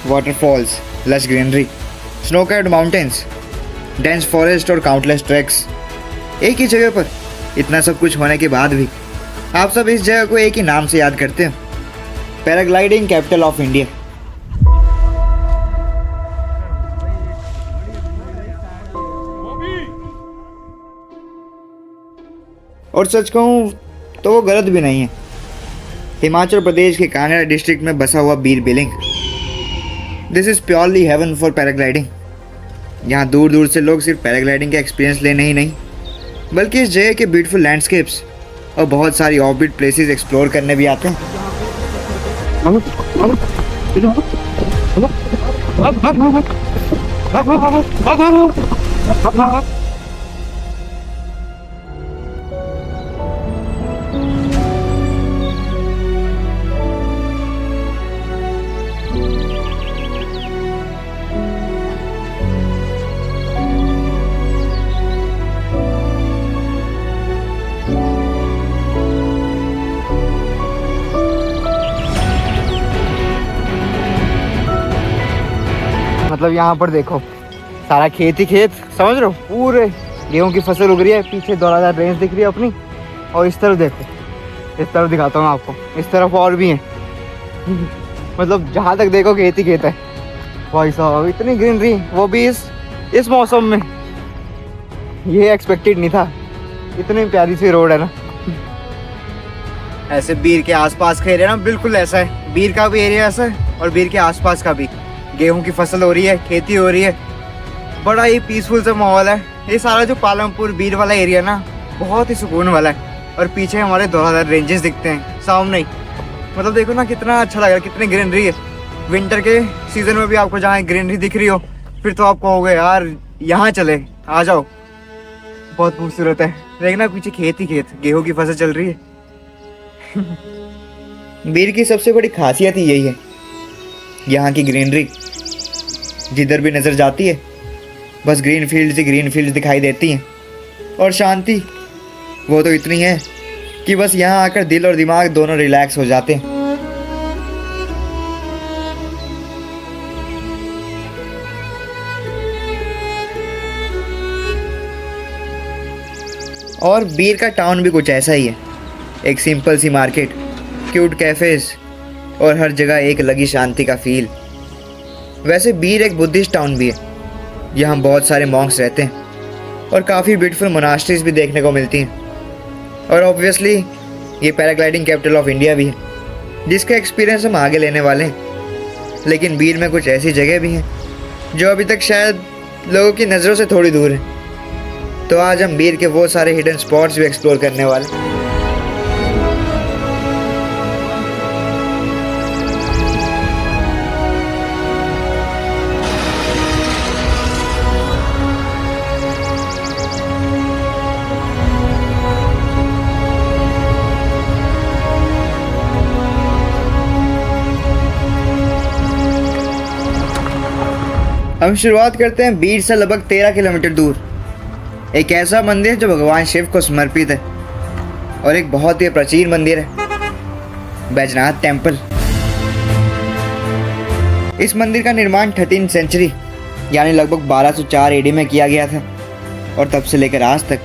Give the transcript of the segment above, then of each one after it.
Waterfalls, lush greenery, snow capped mountains, dense forest और countless tracks. एक ही जगह पर इतना सब कुछ होने के बाद भी आप सब इस जगह को एक ही नाम से याद करते हो, पैराग्लाइडिंग कैपिटल ऑफ इंडिया। और सच कहूँ तो वो गलत भी नहीं है। हिमाचल प्रदेश के कांगड़ा डिस्ट्रिक्ट में बसा हुआ Bir Billing, this is purely heaven for paragliding. यहाँ दूर दूर से लोग सिर्फ पैराग्लाइडिंग का एक्सपीरियंस लेने ही नहीं, बल्कि इस जगह के ब्यूटीफुल लैंडस्केप्स और बहुत सारी ऑफबीट प्लेसेस एक्सप्लोर करने भी आते हैं। मतलब यहाँ पर देखो सारा खेत ही खेत, समझ रहे हो, पूरे गेहूं की फसल उग रही है, पीछे धौलाधार रेंज दिख रही है अपनी। और इस तरफ देखो, इस तरफ दिखाता हूँ आपको, इस तरफ और भी है। मतलब जहाँ तक देखो खेत ही खेत है भाई साहब, इतनी ग्रीनरी, वो भी इस मौसम में। ये एक्सपेक्टेड नहीं था, इतनी प्यारी सी रोड है ना। ऐसे बीर के आसपास का एरिया ना बिल्कुल ऐसा है, बीर का भी एरिया ऐसा है और बीर के आसपास का भी। गेहूं की फसल हो रही है, खेती हो रही है, बड़ा ही पीसफुल सा माहौल है। ये सारा जो पालमपुर बीर वाला एरिया ना बहुत ही सुकून वाला है। और पीछे हमारे धौलाधार रेंजेस दिखते हैं सामने ही। मतलब देखो ना कितना अच्छा लग रहा है, कितनी ग्रीनरी है। विंटर के सीजन में भी आपको जहाँ ग्रीनरी दिख रही हो, फिर तो आप कहोगे यार यहाँ चले, आ जाओ, बहुत खूबसूरत है। देखना पीछे खेत ही खेत, गेहूं की फसल चल रही है। बीर की सबसे बड़ी खासियत ही यही है, यहाँ की ग्रीनरी। जिधर भी नज़र जाती है बस ग्रीन फील्ड्स ही ग्रीन फील्ड्स दिखाई देती हैं। और शांति वो तो इतनी है कि बस यहाँ आकर दिल और दिमाग दोनों रिलैक्स हो जाते हैं। और बीर का टाउन भी कुछ ऐसा ही है, एक सिंपल सी मार्केट, क्यूट कैफेज और हर जगह एक लगी शांति का फील। वैसे बीर एक बुद्धिस्ट टाउन भी है, यहाँ बहुत सारे मॉन्क्स रहते हैं और काफ़ी ब्यूटीफुल मोनास्ट्रीज भी देखने को मिलती हैं। और ऑब्वियसली ये पैराग्लाइडिंग कैपिटल ऑफ इंडिया भी है, जिसका एक्सपीरियंस हम आगे लेने वाले हैं। लेकिन बीर में कुछ ऐसी जगह भी हैं जो अभी तक शायद लोगों की नज़रों से थोड़ी दूर है। तो आज हम बीर के वो सारे हिडन स्पॉट्स भी एक्सप्लोर करने वाले हैं। हम शुरुआत करते हैं बीर से लगभग 13 किलोमीटर दूर, एक ऐसा मंदिर जो भगवान शिव को समर्पित है और एक बहुत ही प्राचीन मंदिर है, बैजनाथ टेम्पल। इस मंदिर का निर्माण 13th सेंचुरी यानी लगभग 1204 एडी में किया गया था और तब से लेकर आज तक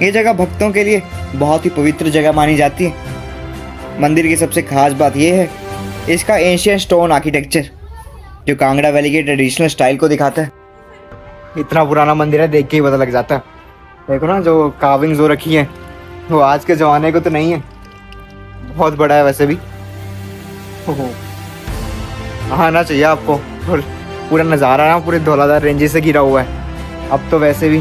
ये जगह भक्तों के लिए बहुत ही पवित्र जगह मानी जाती है। मंदिर की सबसे खास बात यह है इसका एंशियंट स्टोन आर्किटेक्चर, जो कांगड़ा वैली के ट्रेडिशनल स्टाइल को दिखाता है। इतना पुराना मंदिर है, देख के ही पता लग जाता है। देखो ना जो कार्विंग्स हो रखी हैं, वो आज के ज़माने को तो नहीं है, बहुत बड़ा है वैसे भी। आना चाहिए आपको, पूरा नज़ारा ना पूरे धौलाधार रेंजेस से घिरा हुआ है। अब तो वैसे भी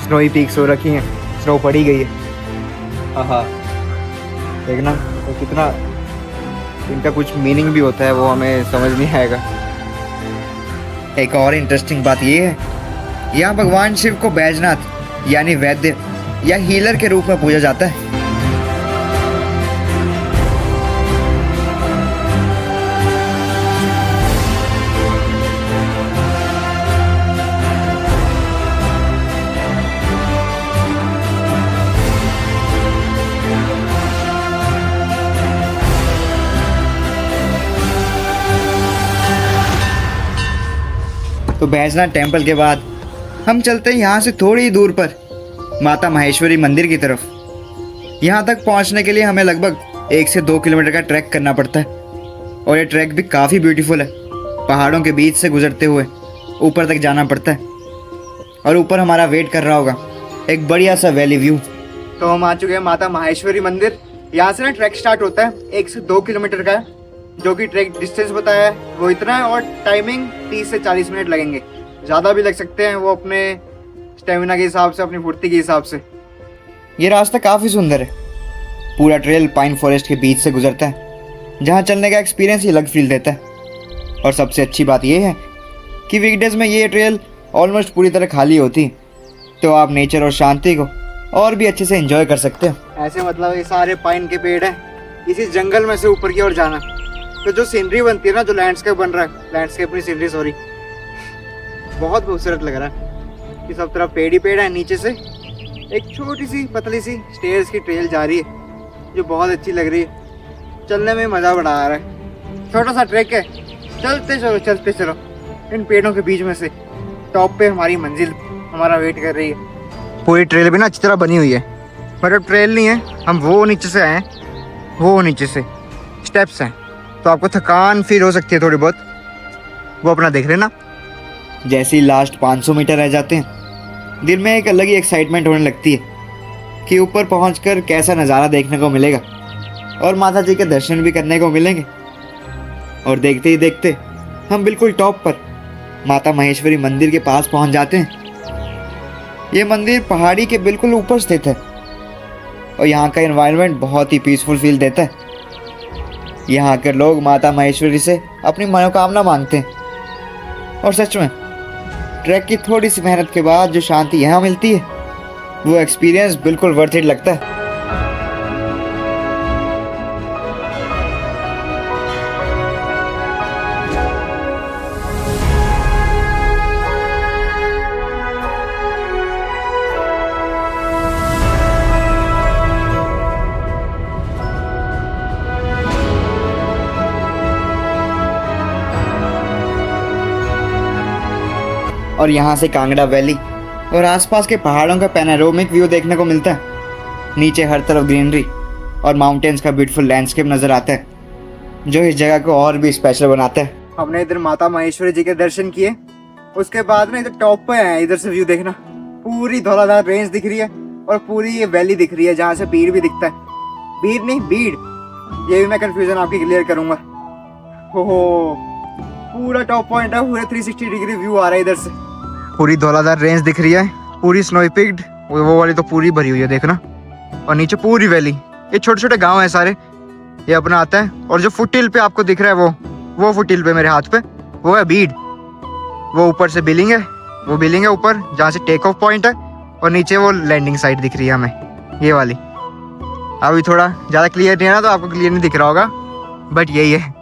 स्नोई पीक्स हो रखी हैं, स्नो पड़ी गई है। हाँ, देखना तो कितना इनका कुछ मीनिंग भी होता है, वो हमें समझ नहीं आएगा। एक और इंटरेस्टिंग बात ये है, यहाँ भगवान शिव को बैजनाथ यानी वैद्य या हीलर के रूप में पूजा जाता है। तो बैजनाथ टेम्पल के बाद हम चलते हैं यहाँ से थोड़ी ही दूर पर माता महेश्वरी मंदिर की तरफ। यहाँ तक पहुँचने के लिए हमें लगभग 1 से 2 किलोमीटर का ट्रैक करना पड़ता है और ये ट्रैक भी काफ़ी ब्यूटीफुल है। पहाड़ों के बीच से गुजरते हुए ऊपर तक जाना पड़ता है और ऊपर हमारा वेट कर रहा होगा एक बढ़िया सा वैली व्यू। तो हम आ चुके हैं माता माहेश्वरी मंदिर। यहाँ से ना ट्रैक स्टार्ट होता है 1 से 2 किलोमीटर का है, जो कि ट्रैक डिस्टेंस बताया है वो इतना है और टाइमिंग 30 से 40 मिनट लगेंगे। ज़्यादा भी लग सकते हैं, वो अपने स्टेमिना के हिसाब से, अपनी फुर्ती के हिसाब से। ये रास्ता काफ़ी सुंदर है। पूरा ट्रेल पाइन फॉरेस्ट के बीच से गुजरता है, जहाँ चलने का एक्सपीरियंस ही अलग फील देता है। और सबसे अच्छी बात यह है कि वीकडेज में ये ट्रेल ऑलमोस्ट पूरी तरह खाली होती है, तो आप नेचर और शांति को और भी अच्छे से एंजॉय कर सकते हो। ऐसे मतलब ये सारे पाइन के पेड़ हैं, इसी जंगल में से ऊपर की ओर जाना, तो जो सीनरी बनती है ना, जो लैंडस्केप बन रहा है, लैंडस्केप नहीं सीनरी सॉरी, बहुत खूबसूरत लग रहा है कि सब तरफ पेड़ ही पेड़ है। नीचे से एक छोटी सी पतली सी स्टेयर्स की ट्रेल जा रही है जो बहुत अच्छी लग रही है। चलने में मज़ा बड़ा आ रहा है। छोटा सा ट्रैक है, चलते चलो इन पेड़ों के बीच में से टॉप पे हमारी मंजिल हमारा वेट कर रही है। पूरी ट्रेल भी ना अच्छी तरह बनी हुई है, मतलब ट्रेल नहीं है, हम वो नीचे से आए हैं, वो नीचे से स्टेप्स हैं, तो आपको थकान फील हो सकती है थोड़ी बहुत, वो अपना देख लेना। जैसे ही लास्ट 500 मीटर रह जाते हैं, दिल में एक अलग ही एक्साइटमेंट होने लगती है कि ऊपर पहुंचकर कैसा नज़ारा देखने को मिलेगा और माता जी के दर्शन भी करने को मिलेंगे। और देखते ही देखते हम बिल्कुल टॉप पर माता महेश्वरी मंदिर के पास पहुंच जाते हैं। ये मंदिर पहाड़ी के बिल्कुल ऊपर स्थित है और यहाँ का एनवायरनमेंट बहुत ही पीसफुल फील देता है। यहाँ आकर लोग माता महेश्वरी से अपनी मनोकामना मांगते हैं और सच में ट्रैक की थोड़ी सी मेहनत के बाद जो शांति यहाँ मिलती है, वो एक्सपीरियंस बिल्कुल वर्थ इट लगता है। और यहाँ से कांगड़ा वैली और आसपास के पहाड़ों का पैनोरामिक व्यू देखने को मिलता है। नीचे हर तरफ ग्रीनरी और माउंटेन्स का ब्यूटीफुल लैंडस्केप नज़र आता है, जो इस जगह को और भी स्पेशल बनाता है। हमने इधर माता महेश्वरी जी के दर्शन किए, उसके बाद में इधर टॉप पे आए। इधर से व्यू देखना, पूरी धौलाधार रेंज दिख रही है और पूरी ये वैली दिख रही है, जहाँ से बीड़ भी दिखता है। बीड़ नहीं, बीड़, ये भी मैं कंफ्यूजन आपकी क्लियर करूँगा। हो पूरा टॉप पॉइंट है, पूरे 360 डिग्री व्यू आ रहा है इधर से। पूरी धौलाधार रेंज दिख रही है, पूरी स्नोई पिक्ड, वो वाली तो पूरी भरी हुई है देखना। और नीचे पूरी वैली, ये छोटे छोटे गांव हैं सारे, ये अपना आता है। और जो फुट हिल पे आपको दिख रहा है, वो फुट हिल पे मेरे हाथ पे, वो है बीड। वो ऊपर से बिलिंग है, वो बिलिंग है ऊपर, जहाँ से टेक ऑफ पॉइंट है। और नीचे वो लैंडिंग साइट दिख रही है हमें, ये वाली। अभी थोड़ा ज़्यादा क्लियर नहीं है ना, तो आपको क्लियर नहीं दिख रहा होगा, बट यही है,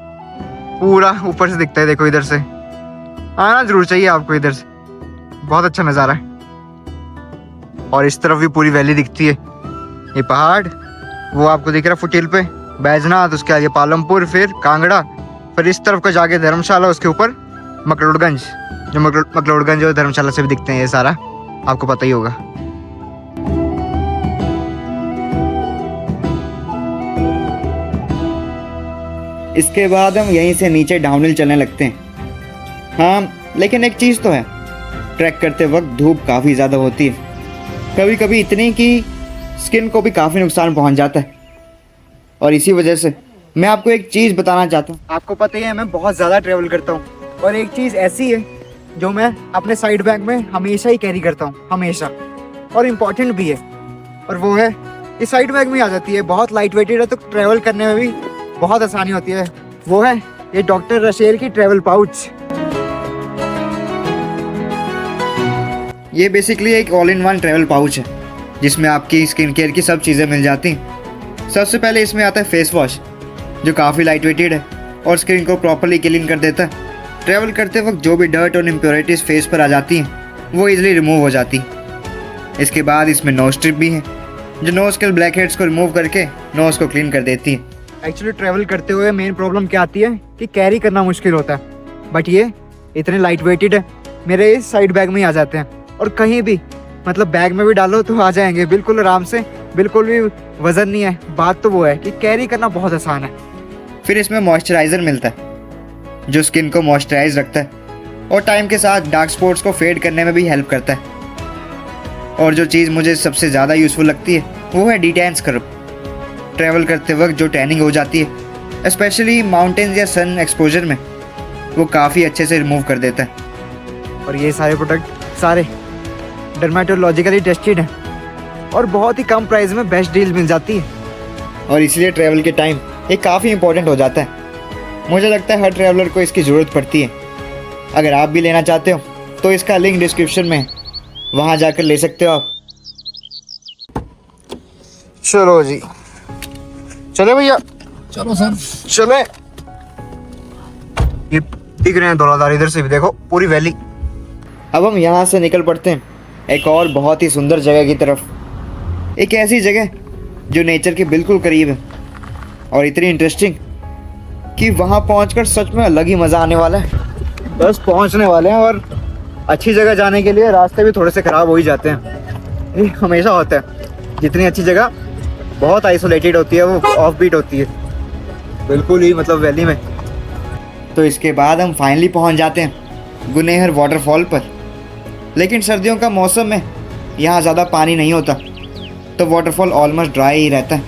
पूरा ऊपर से दिखता है। देखो इधर से आना जरूर चाहिए आपको, इधर से बहुत अच्छा नज़ारा है। और इस तरफ भी पूरी वैली दिखती है, ये पहाड़ वो आपको दिख रहा है फुट हिल पे, बैजनाथ, उसके आगे पालमपुर, फिर कांगड़ा, फिर इस तरफ का जाके धर्मशाला, उसके ऊपर मकलोडगंज, जो मकलोडगंज और धर्मशाला से भी दिखते हैं, ये सारा आपको पता ही होगा। इसके बाद हम यहीं से नीचे डाउनहिल चलने लगते हैं। हाँ, लेकिन एक चीज़ तो है, ट्रैक करते वक्त धूप काफ़ी ज़्यादा होती है, कभी कभी इतनी कि स्किन को भी काफ़ी नुकसान पहुंच जाता है। और इसी वजह से मैं आपको एक चीज़ बताना चाहता हूँ। आपको पता ही है मैं बहुत ज़्यादा ट्रैवल करता हूँ, और एक चीज़ ऐसी है जो मैं अपने साइड बैग में हमेशा ही कैरी करता हूँ, हमेशा, और इम्पॉर्टेंट भी है, और वो है इस साइड बैग में आ जाती है। बहुत लाइट वेटेड है, तो ट्रैवल करने में भी बहुत आसानी होती है। वो है ये डॉक्टर रशेल की ट्रैवल पाउच। ये बेसिकली एक all in one travel pouch है, जिसमें आपकी स्किन केयर की सब चीज़ें मिल जाती हैं। सबसे पहले इसमें आता है फेस वॉश, जो काफ़ी लाइट वेटेड है और स्किन को प्रॉपरली क्लीन कर देता है। ट्रैवल करते वक्त जो भी डर्ट और इम्प्योरिटीज़ फेस पर आ जाती हैं, वो ईजिली रिमूव हो जाती हैं। इसके बाद इसमें नोज स्ट्रिप भी है, जो नोज के ब्लैक हेड्स को रिमूव करके नोज को क्लीन कर देती है। एक्चुअली ट्रैवल करते हुए मेन प्रॉब्लम क्या आती है कि कैरी करना मुश्किल होता है, बट ये इतने लाइट वेटेड है मेरे इस साइड बैग में ही आ जाते हैं। और कहीं भी मतलब बैग में भी डालो तो आ जाएंगे बिल्कुल आराम से, बिल्कुल भी वजन नहीं है। बात तो वो है कि कैरी करना बहुत आसान है। फिर इसमें मॉइस्चराइज़र मिलता है जो स्किन को मॉइस्चराइज रखता है और टाइम के साथ डार्क स्पॉट्स को फेड करने में भी हेल्प करता है। और जो चीज़ मुझे सबसे ज़्यादा यूज़फुल लगती है वो है डिटेन स्क्रब। ट्रैवल करते वक्त जो टैनिंग हो जाती है स्पेशली माउंटेन्स या सन एक्सपोजर में, वो काफ़ी अच्छे से रिमूव कर देता है। और ये सारे प्रोडक्ट सारे डर्मेटोलॉजिकली टेस्टेड हैं और बहुत ही कम प्राइस में बेस्ट डील मिल जाती है। और इसलिए ट्रैवल के टाइम ये काफ़ी इंपॉर्टेंट हो जाता है। मुझे लगता है हर ट्रैवलर को इसकी ज़रूरत पड़ती है। अगर आप भी लेना चाहते हो तो इसका लिंक डिस्क्रिप्शन में है, वहाँ जाकर ले सकते हो आप। चलो जी, चले भैया, चलो सर। चले। ये दिख रहे हैं धौलाधार, इधर से भी देखो पूरी वैली। अब हम यहाँ से निकल पड़ते हैं एक और बहुत ही सुंदर जगह की तरफ। एक ऐसी जगह जो नेचर के बिल्कुल करीब है और इतनी इंटरेस्टिंग कि वहाँ पहुँचकर सच में अलग ही मज़ा आने वाला है। बस पहुँचने वाले हैं और अच्छी जगह जाने के लिए रास्ते भी थोड़े से ख़राब हो ही जाते हैं। ये हमेशा होता है, जितनी अच्छी जगह बहुत आइसोलेटेड होती है, वो ऑफ बीट होती है बिल्कुल ही मतलब वैली में। तो इसके बाद हम फाइनली पहुंच जाते हैं गुनेहर वाटरफॉल पर। लेकिन सर्दियों का मौसम में यहाँ ज़्यादा पानी नहीं होता तो वाटरफॉल ऑलमोस्ट ड्राई ही रहता है।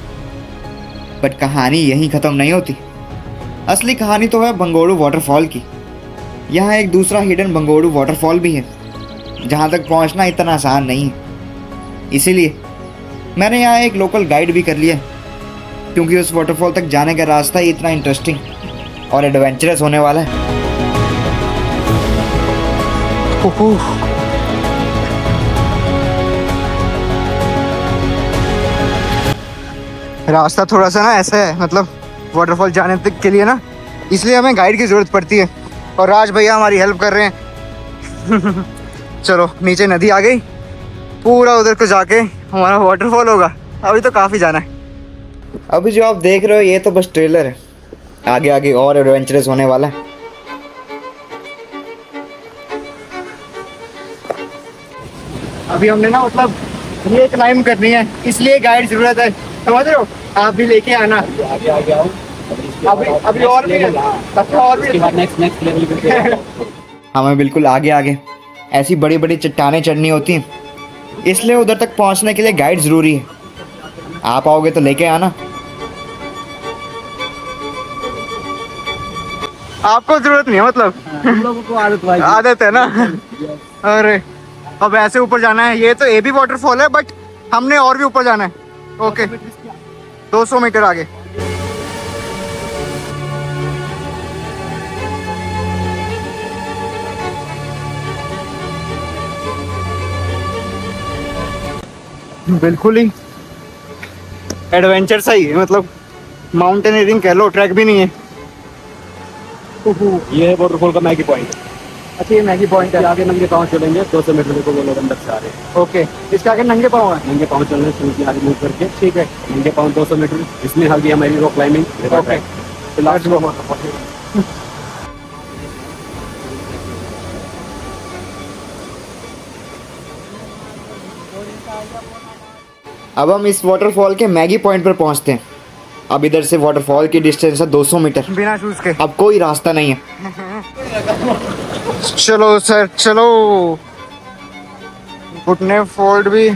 बट कहानी यहीं ख़त्म नहीं होती। असली कहानी तो है बंगोड़ू वाटरफॉल की। यहाँ एक दूसरा हिडन बंगोड़ू वाटरफॉल भी है जहाँ तक पहुँचना इतना आसान नहीं है। इसीलिए मैंने यहाँ एक लोकल गाइड भी कर लिया क्योंकि उस वाटरफॉल तक जाने का रास्ता ही इतना इंटरेस्टिंग और एडवेंचरस होने वाला है। रास्ता थोड़ा सा ना ऐसा है, मतलब वाटरफॉल जाने तक के लिए ना, इसलिए हमें गाइड की ज़रूरत पड़ती है और राज भैया हमारी हेल्प कर रहे हैं। चलो, नीचे नदी आ गई, पूरा उधर को जाके हमारा वाटरफॉल होगा। अभी तो काफ़ी जाना है। अभी जो आप देख रहे हो ये तो बस ट्रेलर है, आगे आगे और एडवेंचरस होने वाला है। अभी हमने ना मतलब ये क्लाइंब करनी है, इसलिए गाइड ज़रूरत है, समझ रहे हो? आप भी लेके आना। आगे आगे आओ। अभी और भी है, और भी नेक्स्ट लेवल पे हमें बिल्कुल आगे आगे ऐसी बड़ी बड़ी चट्टानें चढ़नी होती हैं, इसलिए उधर तक पहुंचने के लिए गाइड ज़रूरी है। आप आओगे तो लेके आना। आपको ज़रूरत नहीं है, मतलब हम लोगों को आदत है ना। अरे अब ऐसे ऊपर जाना है। ये तो ए भी वाटरफॉल है बट हमने और भी ऊपर जाना है। ओके, 200 मीटर आगे। बिल्कुल ही एडवेंचर सा ही है, मतलब माउंटेनियरिंग कह लो, ट्रैक भी नहीं है। ये है वाटरफॉल का मैगी पॉइंट। अच्छा, ये मैगी पॉइंट है। आगे नंगे पाँव चलेंगे 200 मीटर को वो लोग अंदर से आ रहे हैं। ओके, इसके आगे नंगे पाँव है। नंगे पाँव चलने शुरू किया आगे मूव करके। ठीक है, नंगे पाँव 200 मीटर, इसमें हल्की हमारी रॉक क्लाइंबिंग। ओके, तो लास्ट में अब हम इस वाटरफॉल के मैगी पॉइंट पर पहुंचते हैं। अब इधर से वाटरफॉल की डिस्टेंस है 200 मीटर बिना शूज के। अब कोई रास्ता नहीं है। चलो सर, चलो। घुटने फोल्ड भी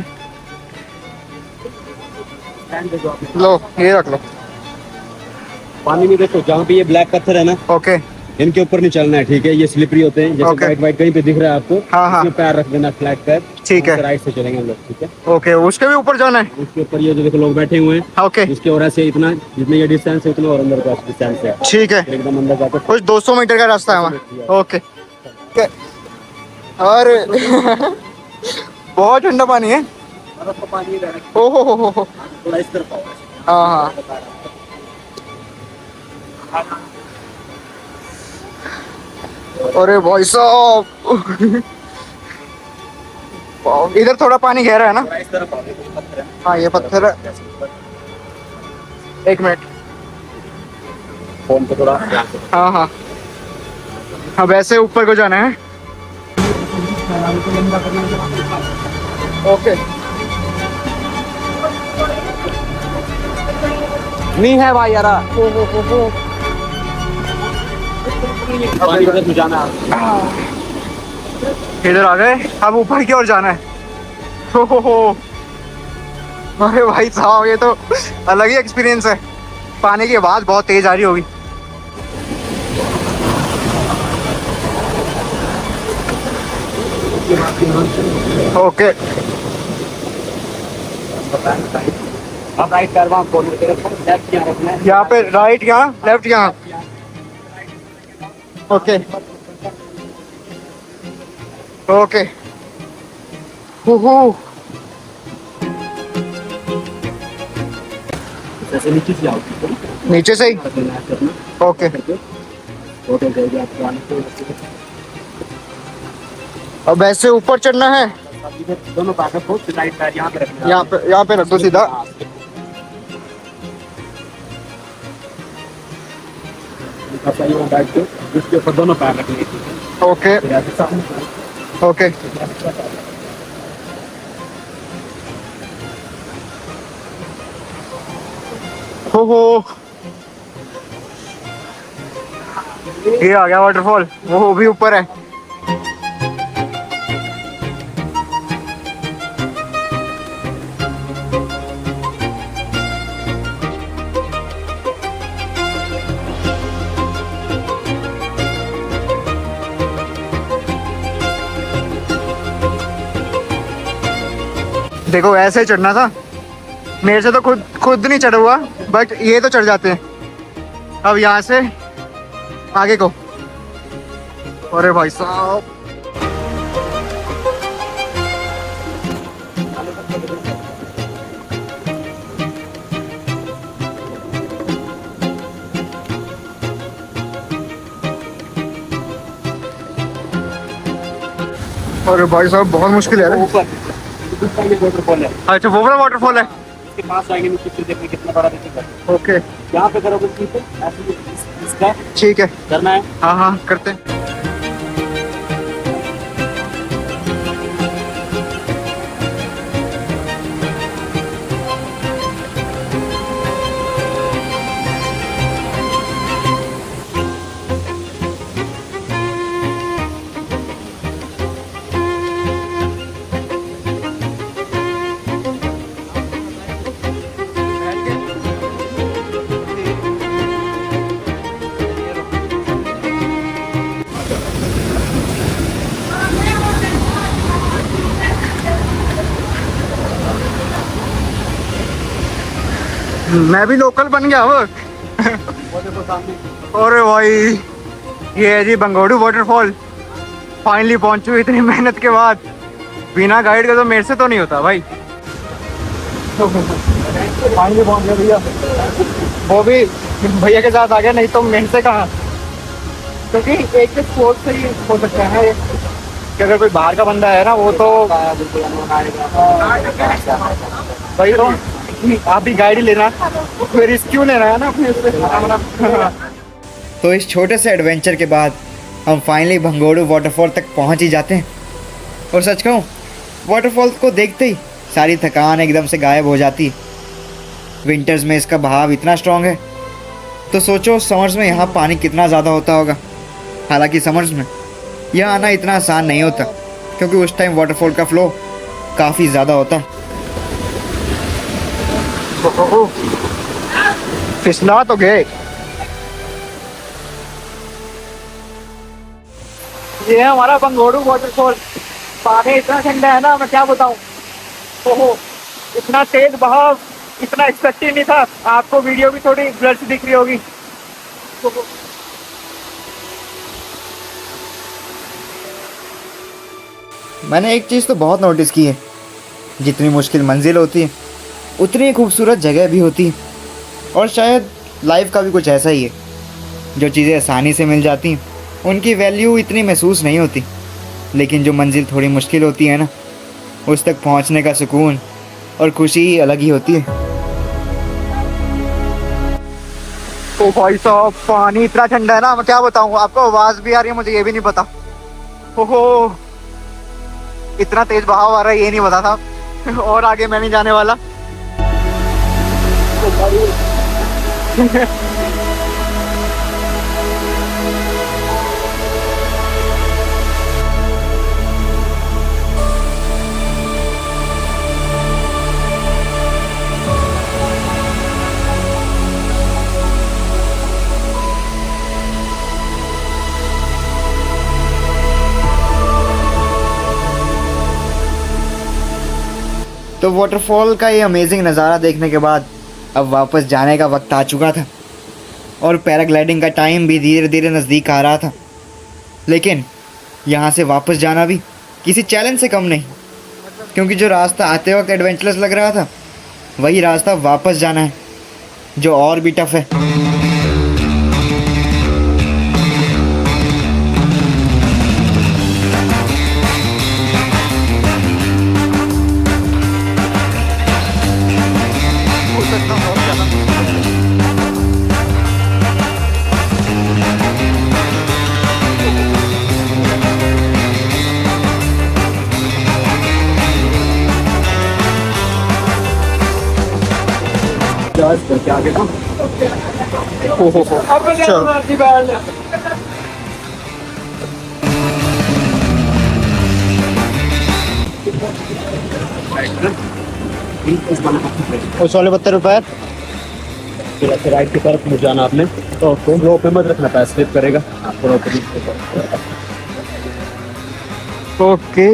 लो, ये रख लो। पानी में देखो, जहाँ पे ये ब्लैक पत्थर है ना, ओके, इनके ऊपर नहीं चलना है, ठीक है? ये स्लिपरी होते हैं, जैसे Okay. वाइट वाइट कहीं पे दिख रहा है आपको, हाँ, हाँ। इसमें पैर रख देना, फ्लैट पैर। ठीक है। राइट से चलेंगे हम लोग, ठीक है? ओके, उसके भी ऊपर जाना है। उसके ऊपर ये जो देखो लोग बैठे हुए हैं, ओके, इसके और ऐसे इतना, जितने ये डिस्टेंस है उतना और अंदर का डिस्टेंस है। ठीक है, एकदम अंदर जाकर कुछ 200 मीटर का रास्ता है वहाँ। ओके, और बहुत ठंडा पानी है। पानी ओहो हो, थोड़ा इस तरफ आओ। हाँ हाँ। अरे भाई साहब, इधर थोड़ा पानी गहरा है ना? थोड़ा इस तरफ आओ, देखो पत्थर है। हाँ, ये पत्थर है। एक मिनट, फोन पे थोड़ा हाँ हाँ। अब ऐसे ऊपर को जाना है। ओके नहीं है भाई यार पानी में तो जाना है। इधर आ गए अब ऊपर की ओर जाना है हो अरे भाई साहब ये तो अलग ही एक्सपीरियंस है पानी की आवाज़ बहुत तेज आ रही होगी ओके अब राइट पैर वहाँ कॉर्नर पे रखो, लेफ्ट यहाँ रखना है। यहाँ पे राइट यहाँ लेफ्ट यहाँ ओके ओके जैसे नीचे से आओ, नीचे से ही ओके होटल जाएगी आपको आने को। अब ऐसे ऊपर चढ़ना है इधर दोनों पैर रखो, राइट पैर यहाँ पे रखना है। यहाँ पे रख दो सीधा ऐसा ही वहाँ बैठ के इसके ऊपर दोनों पैर रखने हैं। ओके फिर ऐसे सामने ओके हो ये आ गया वाटरफॉल वो भी ऊपर है देखो ऐसे चढ़ना था मेरे से तो खुद नहीं चढ़ा हुआ बट ये तो चढ़ जाते हैं अब यहाँ से आगे को अरे भाई साहब अरे भाई साहब बहुत मुश्किल है ऊपर वाटरफॉल है। अच्छा वो वाला वाटरफॉल है इसके पास जाएंगे नीचे फिर देखिए कितना बड़ा दिखेगा। ओके यहाँ पे करोगे नीचे ऐसे इसका ठीक है करना है। हाँ करते हैं मैं भी लोकल बन गया अब अरे भाई ये है जी बंगोड़ू वाटरफॉल फाइनली पहुंचू इतनी मेहनत के बाद बिना गाइड के तो मेरे से तो नहीं होता भाई फाइनली पहुंच गया भैया वो भी भैया के साथ आ गया नहीं तो मेरे से कहाँ क्योंकि एक स्पोर्ट से ही हो सकता है कि अगर कोई बाहर का बंदा है ना वो तो भाई तो आप ही गाइड लेना फिर रिस्क्यू लेना है ना अपने तो इस छोटे से एडवेंचर के बाद हम फाइनली भंगोड़ू वाटरफॉल तक पहुंच ही जाते हैं और सच कहूँ वाटरफॉल को देखते ही सारी थकान एकदम से गायब हो जाती है। विंटर्स में इसका बहाव इतना स्ट्रॉन्ग है तो सोचो समर्स में यहाँ पानी कितना ज़्यादा होता होगा। हालांकि समर्स में यहाँ आना इतना आसान नहीं होता क्योंकि उस टाइम वाटरफॉल का फ्लो काफ़ी ज़्यादा होता है। फिसला तो गए ये है हमारा बंगोड़ू वाटरफॉल पानी इतना ठंडा है ना मैं क्या बताऊं ओहो इतना तेज बहाव इतना एक्सपेक्टेड नहीं था आपको वीडियो भी थोड़ी ब्लर से दिख रही होगी मैंने एक चीज़ तो बहुत नोटिस की है जितनी मुश्किल मंजिल होती है उतनी ही खूबसूरत जगह भी होती है और शायद लाइफ का भी कुछ ऐसा ही है। जो चीज़ें आसानी से मिल जाती हैं उनकी वैल्यू इतनी महसूस नहीं होती लेकिन जो मंजिल थोड़ी मुश्किल होती है ना उस तक पहुंचने का सुकून और खुशी अलग ही होती है। तो भाई साहब पानी इतना ठंडा है ना मैं क्या बताऊं आपको आवाज़ भी आ रही है मुझे ये भी नहीं पता ओहो इतना तेज बहाव आ रहा है ये नहीं पता था। और आगे मैं नहीं जाने वाला। तो वाटरफॉल का ये अमेजिंग नज़ारा देखने के बाद अब वापस जाने का वक्त आ चुका था और पैराग्लाइडिंग का टाइम भी धीरे धीरे नज़दीक आ रहा था। लेकिन यहाँ से वापस जाना भी किसी चैलेंज से कम नहीं, क्योंकि जो रास्ता आते वक्त एडवेंचरस लग रहा था वही रास्ता वापस जाना है जो और भी टफ है। क्या आगे ना उस वाले 72 रुपए फिर ऐसे राइट की तरफ मुड़ जाना आपने। तो लो पे मत रखना, पैर स्लिप करेगा आपको। लो पे ओके।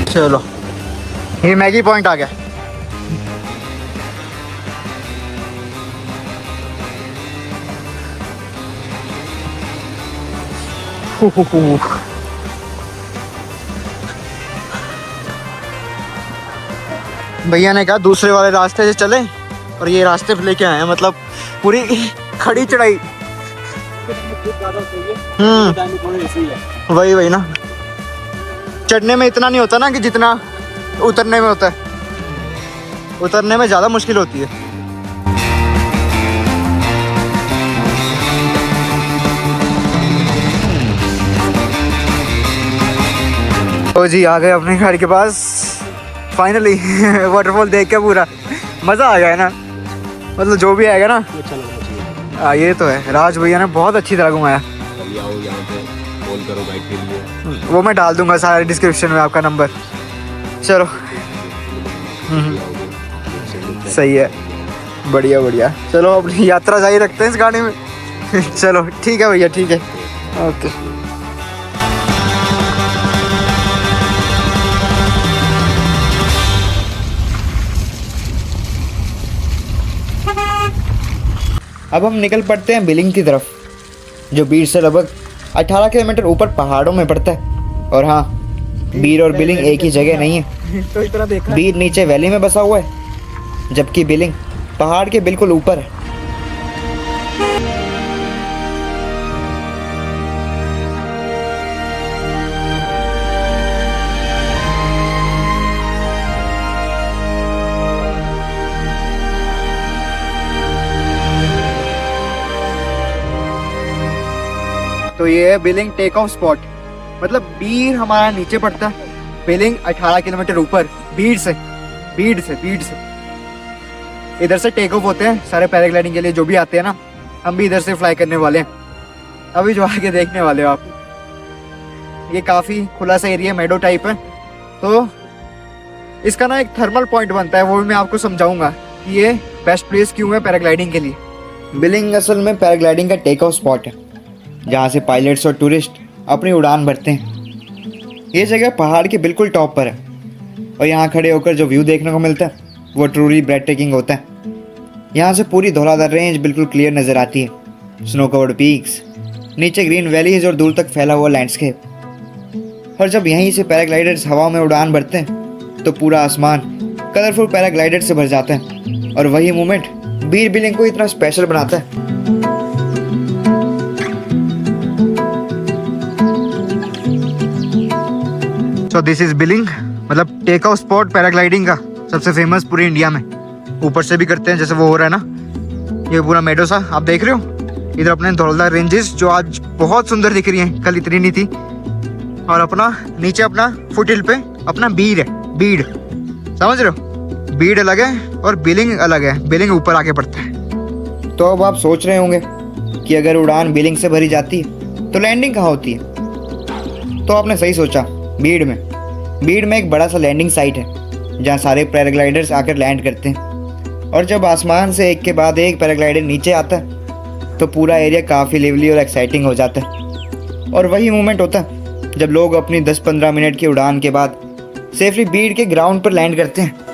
चलो ये मैगी पॉइंट आ गया। भैया ने कहा दूसरे वाले रास्ते से चले और ये रास्ते पे लेके आए हैं, मतलब पूरी खड़ी चढ़ाई। वही वही ना, चढ़ने में इतना नहीं होता ना कि जितना उतरने में होता है। उतरने में ज़्यादा मुश्किल होती है। तो जी आ गए अपने घर के पास फाइनली। वाटरफॉल देख के पूरा मज़ा आ गया है ना, मतलब जो भी आएगा ना। ये तो है, राज भैया ने बहुत अच्छी तरह घुमाया। कॉल करो गाइड के लिए, वो मैं डाल दूंगा सारे डिस्क्रिप्शन में आपका नंबर। चलो सही है, बढ़िया बढ़िया। चलो अपनी यात्रा जारी रखते हैं इस गाड़ी में। चलो ठीक है भैया, ठीक है, ओके। अब हम निकल पड़ते हैं बिलिंग की तरफ, जो बीर से लगभग 18 किलोमीटर ऊपर पहाड़ों में पड़ता है। और हाँ, बीर और बिलिंग एक ही जगह नहीं है। तो इतना देखना। बीर नीचे वैली में बसा हुआ है, जबकि बिलिंग पहाड़ के बिल्कुल ऊपर है। तो ये है बिलिंग टेक ऑफ स्पॉट, मतलब बीर हमारा नीचे पड़ता है, बिलिंग 18 किलोमीटर ऊपर। बीर से इधर से टेक ऑफ होते हैं सारे पैराग्लाइडिंग के लिए जो भी आते हैं ना। हम भी इधर से फ्लाई करने वाले हैं अभी, जो आगे देखने वाले हो आप। ये काफ़ी खुला सा एरिया, मेडो टाइप है। तो इसका ना एक थर्मल पॉइंट बनता है, वो भी मैं आपको समझाऊंगा कि ये बेस्ट प्लेस क्यों है पैराग्लाइडिंग के लिए। बिलिंग असल में पैराग्लाइडिंग का टेक ऑफ स्पॉट है, जहाँ से पायलट्स और टूरिस्ट अपनी उड़ान भरते हैं। ये जगह पहाड़ के बिल्कुल टॉप पर है और यहाँ खड़े होकर जो व्यू देखने को मिलता है वो ट्रूली ब्रेथ टेकिंग होता है। यहाँ से पूरी धौलाधार रेंज बिल्कुल क्लियर नज़र आती है, स्नो कवर्ड पीक्स, नीचे ग्रीन वैलीज और दूर तक फैला हुआ लैंडस्केप। और जब यहीं से पैराग्लाइडर्स हवा में उड़ान भरते हैं तो पूरा आसमान कलरफुल पैराग्लाइडर से भर जाता है। और वही मोमेंट बीर बिलिंग को इतना स्पेशल बनाता है। सो दिस इज बिलिंग, मतलब टेक आउट स्पॉट पैराग्लाइडिंग का सबसे फेमस पूरे इंडिया में। ऊपर से भी करते हैं जैसे वो हो रहा है ना, ये पूरा मेडोसा आप देख रहे हो। इधर अपने धौलधार रेंजेस जो आज बहुत सुंदर दिख रही हैं, कल इतनी नहीं थी। और अपना नीचे अपना फुट हिल पे अपना बीड है, बीड समझ रहे हो। बीड अलग है और बिलिंग अलग है, बिलिंग ऊपर आके पड़ता है। तो अब आप सोच रहे होंगे कि अगर उड़ान बिलिंग से भरी जाती है तो लैंडिंग कहाँ होती है। तो आपने सही सोचा, बीड में। बीड में एक बड़ा सा लैंडिंग साइट है जहाँ सारे पैराग्लाइडर्स आकर लैंड करते हैं। और जब आसमान से एक के बाद एक पैराग्लाइडर नीचे आता है तो पूरा एरिया काफ़ी लिवली और एक्साइटिंग हो जाता है। और वही मोमेंट होता है जब लोग अपनी 10-15 मिनट की उड़ान के बाद सेफली बीड के ग्राउंड पर लैंड करते हैं।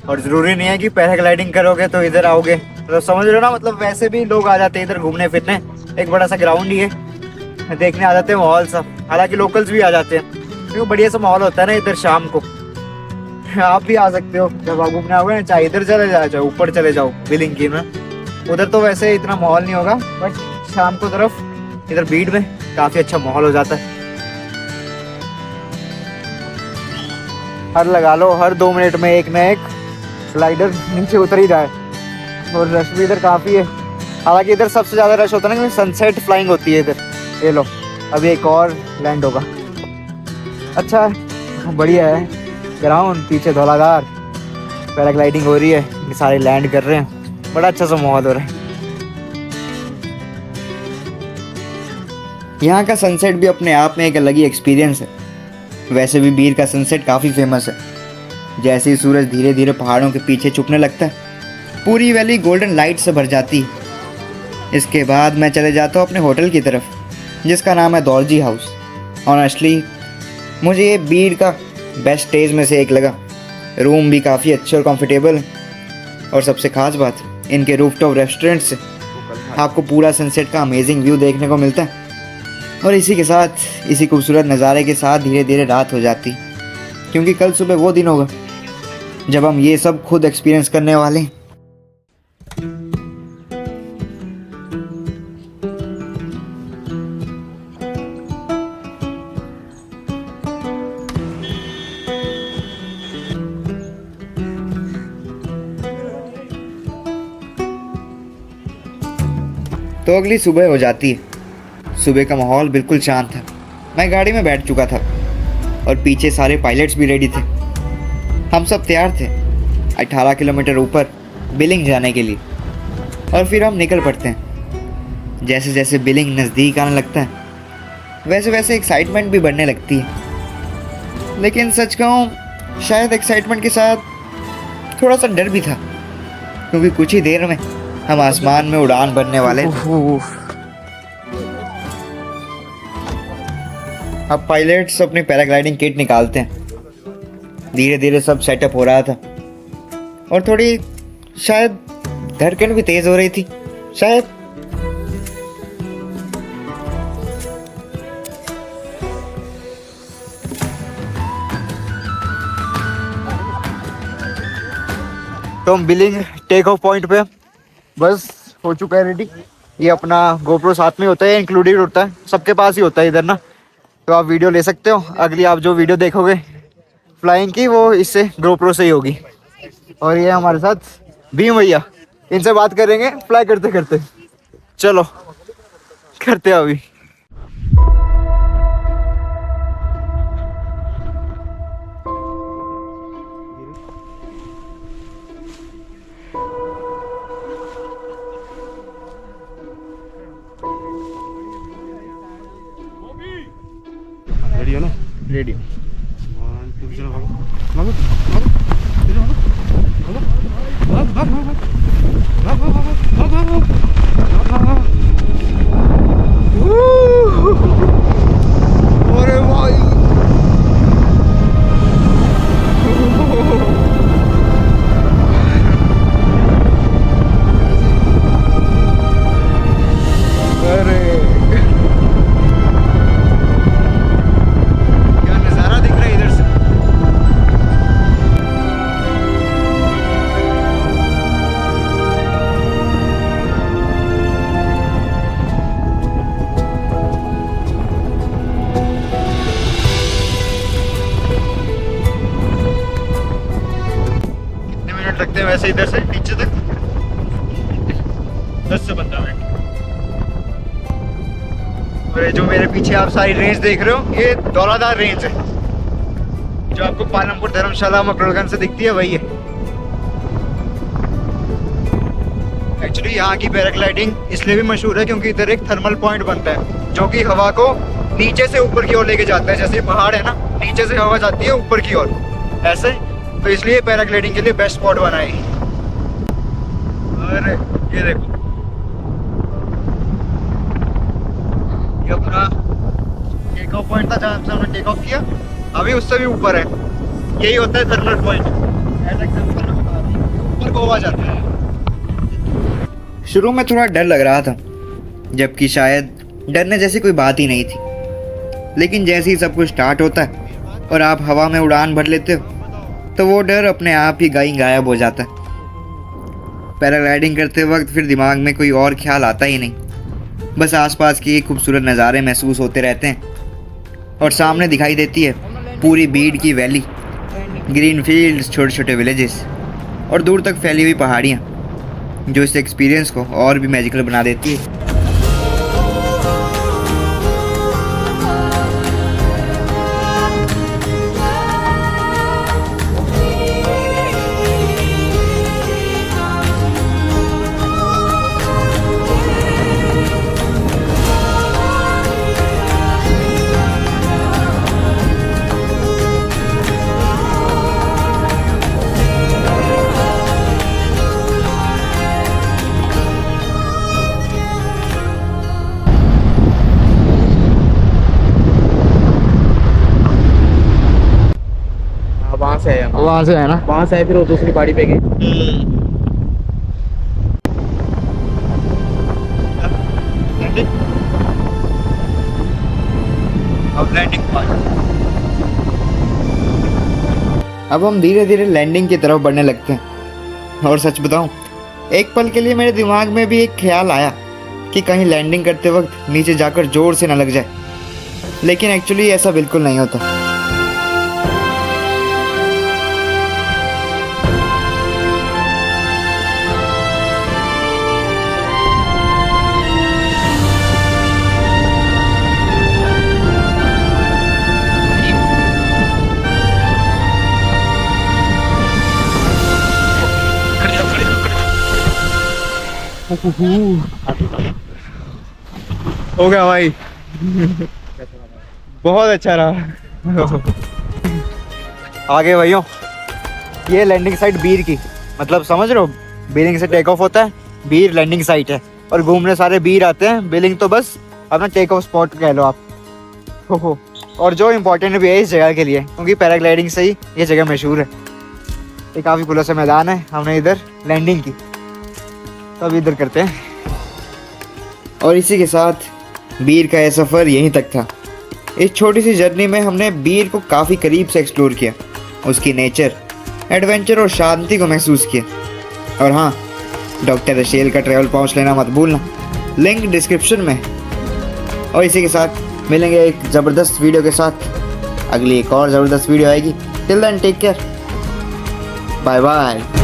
और ज़रूरी नहीं है कि पैराग्लाइडिंग करोगे तो इधर आओगे, तो समझ रहे हो ना। मतलब वैसे भी लोग आ जाते हैं इधर घूमने फिरने। एक बड़ा सा ग्राउंड ही है, देखने आ जाते हैं माहौल सब। हालांकि लोकल्स भी आ जाते हैं क्योंकि बढ़िया सा माहौल होता है ना इधर शाम को। आप भी आ सकते हो जब आप घूमने आओगे ना, चाहे इधर चले जाओ चाहे ऊपर चले जाओ बिलिंग की में। उधर तो वैसे इतना माहौल नहीं होगा, बट शाम को तरफ इधर बीड में काफ़ी अच्छा माहौल हो जाता है। हर लगा लो हर 2 मिनट में एक ना एक स्लाइडर नीचे उतर ही रहा है। और रश भी इधर काफ़ी है। हालांकि इधर सबसे ज़्यादा रश होता है ना, क्योंकि सनसेट फ्लाइंग होती है इधर। ये लो अभी एक और लैंड होगा। अच्छा बढ़िया है ग्राउंड, पीछे धौलाधार, पैराग्लाइडिंग हो रही है, ये सारे लैंड कर रहे हैं, बड़ा अच्छा सा माहौल हो रहा है। यहाँ का सनसेट भी अपने आप में एक अलग ही एक्सपीरियंस है। वैसे भी बीर का सनसेट काफ़ी फेमस है। जैसे ही सूरज धीरे धीरे पहाड़ों के पीछे छुपने लगता है, पूरी वैली गोल्डन लाइट से भर जाती है। इसके बाद मैं चले जाता हूँ अपने होटल की तरफ, जिसका नाम है दौलजी हाउस। ऑनेस्टली मुझे ये बीर का बेस्ट स्टेज में से एक लगा। रूम भी काफ़ी अच्छे और कंफर्टेबल, और सबसे ख़ास बात इनके रूफटॉप रेस्टोरेंट से आपको पूरा सनसेट का अमेजिंग व्यू देखने को मिलता है। और इसी के साथ, इसी खूबसूरत नज़ारे के साथ धीरे धीरे रात हो जाती, क्योंकि कल सुबह वो दिन होगा जब हम ये सब खुद एक्सपीरियंस करने वाले हैं। तो अगली सुबह हो जाती है। सुबह का माहौल बिल्कुल शांत था। मैं गाड़ी में बैठ चुका था और पीछे सारे पायलट्स भी रेडी थे। हम सब तैयार थे 18 किलोमीटर ऊपर बिलिंग जाने के लिए। और फिर हम निकल पड़ते हैं। जैसे जैसे बिलिंग नज़दीक आने लगता है, वैसे वैसे एक्साइटमेंट भी बढ़ने लगती है। लेकिन सच कहूँ, शायद एक्साइटमेंट के साथ थोड़ा सा डर भी था, क्योंकि कुछ ही देर में हम आसमान में उड़ान भरने वाले थे। अब पायलट्स अपनी पैराग्लाइडिंग किट निकालते हैं। धीरे धीरे सब सेटअप हो रहा था, और थोड़ी शायद धड़कन भी तेज हो रही थी शायद। तो हम बिलिंग टेक ऑफ पॉइंट पे, बस हो चुका है रेडी। ये अपना गोप्रो साथ में होता है, इंक्लूडेड होता है, सबके पास ही होता है इधर ना, तो आप वीडियो ले सकते हो। अगली आप जो वीडियो देखोगे फ्लाइंग की वो इससे गोप्रो से ही होगी। और ये हमारे साथ भीम भैया, इनसे बात करेंगे फ्लाई करते करते। चलो करते हैं अभी। रेडी हो ना? रेडी। 1 2 चलो भागो भागो भागो चलो भागो भागो भाग भाग भाग भाग भाग भाग भाग भाग भाग। अरे भाई अरे क्या नजारा दिख रहा है इधर से। कितने मिनट लगते हैं वैसे इधर से नीचे तक? 10 से 15 मिनट। और ये जो मेरे पीछे आप सारी रेंज देख रहे हो, ये दौलाधार रेंज है, जो आपको पालमपुर, धर्मशाला, मकड़गंज से दिखती है, वही है। एक्चुअली यहाँ की पैराग्लाइडिंग इसलिए भी मशहूर है क्योंकि इधर एक थर्मल पॉइंट बनता है जो कि हवा को नीचे से ऊपर की ओर लेके जाता है। जैसे पहाड़ है ना, नीचे से हवा जाती है ऊपर की ओर, ऐसे, तो इसलिए पैराग्लाइडिंग के लिए बेस्ट स्पॉट बना है। और ये देखो, ये अपना टेक ऑफ पॉइंट था जहाँ से हमने टेक ऑफ किया, अभी उससे भी ऊपर है। यही होता है थर्मल पॉइंट। एज एग्जांपल मैं बता रहा हूँ, ऊपर को हवा जाता है। शुरू में थोड़ा डर लग रहा था, जबकि शायद डरने जैसी कोई बात ही नहीं थी। लेकिन जैसे ही सब कुछ स्टार्ट होता है और आप हवा में उड़ान भर लेते हो, तो वो डर अपने आप ही गायब हो जाता है। पैराग्लाइडिंग करते वक्त फिर दिमाग में कोई और ख्याल आता ही नहीं, बस आसपास के खूबसूरत नज़ारे महसूस होते रहते हैं। और सामने दिखाई देती है पूरी बीड की वैली, ग्रीन फील्ड्स, छोटे छोटे विलेजेस और दूर तक फैली हुई पहाड़ियाँ, जो इस एक्सपीरियंस को और भी मैजिकल बना देती है। वहाँ से है ना, वहाँ से फिर वो दूसरी पहाड़ी पे गए। अब हम धीरे धीरे लैंडिंग की तरफ बढ़ने लगते हैं। और सच बताऊं, एक पल के लिए मेरे दिमाग में भी एक ख्याल आया कि कहीं लैंडिंग करते वक्त नीचे जाकर जोर से न लग जाए, लेकिन एक्चुअली ऐसा बिल्कुल नहीं होता। हो गया भाई, बहुत अच्छा रहा। आगे भाइयों, ये लैंडिंग साइट बीर की, मतलब समझ रहे हो, बिलिंग से टेक ऑफ होता है, बीर लैंडिंग साइट है और घूमने सारे बीर आते हैं। बिलिंग तो बस अपना टेक ऑफ स्पॉट कह लो आप। हो और जो इम्पोर्टेंट भी है इस जगह के लिए, क्योंकि पैराग्लाइडिंग से ही ये जगह मशहूर है। ये काफ़ी खुला सा मैदान है, हमने इधर लैंडिंग की, तो अब इधर करते हैं। और इसी के साथ बीर का यह सफ़र यहीं तक था। इस छोटी सी जर्नी में हमने बीर को काफ़ी करीब से एक्सप्लोर किया, उसकी नेचर, एडवेंचर और शांति को महसूस किया। और हाँ, डॉक्टर रशेल का ट्रैवल पाउच लेना मत भूलना, लिंक डिस्क्रिप्शन में। और इसी के साथ मिलेंगे एक ज़बरदस्त वीडियो के साथ। अगली एक और ज़बरदस्त वीडियो आएगी। Till then take care, bye bye.